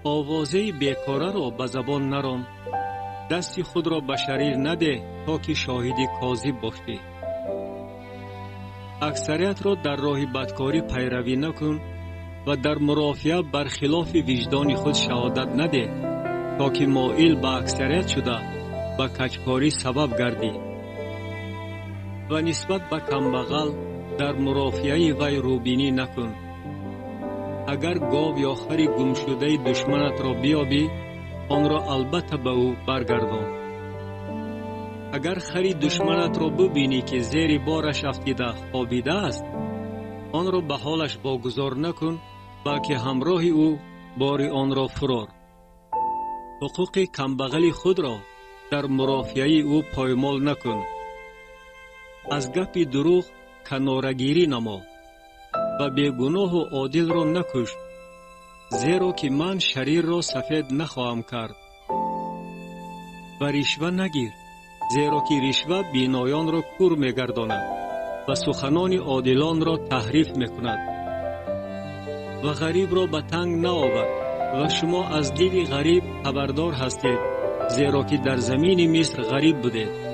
آوازه بیکاره را به زبان نران، دست خود را به شریر نده تا که شاهد کاذب باشی. اکثریت را در راه بدکاری پیروی نکن و در مرافعه برخلاف وجدان خود شهادت نده تا که مائل به اکثریت شده به کجکاری سبب گردی. و نسبت به کمبغل در مرافعه وی روبینی نکن. اگر گاو یا خر گم شده دشمنت را بیابی، آن را البته به او برگردان. اگر خر دشمنت را ببینی که زیر بارش افتیده خوابیده است، آن را به حالش واگذار نکن، بلکه همراه او بار آن را فرار. حقوق کمبغل خود را در مرافعه او پایمال نکن. از گپ دروغ کناره‌گیری نما و بیگناه و عادل را نکش، زیرا که من شریر را سفید نخواهم کرد. و رشوه نگیر، زیرا که رشوه بینایان را کور می‌گرداند و سخنان عادلان را تحریف می‌کند. و غریب را به تنگ نآور و شما از دید غریب خبردار هستید، زیرا که در زمین مصر غریب بودید.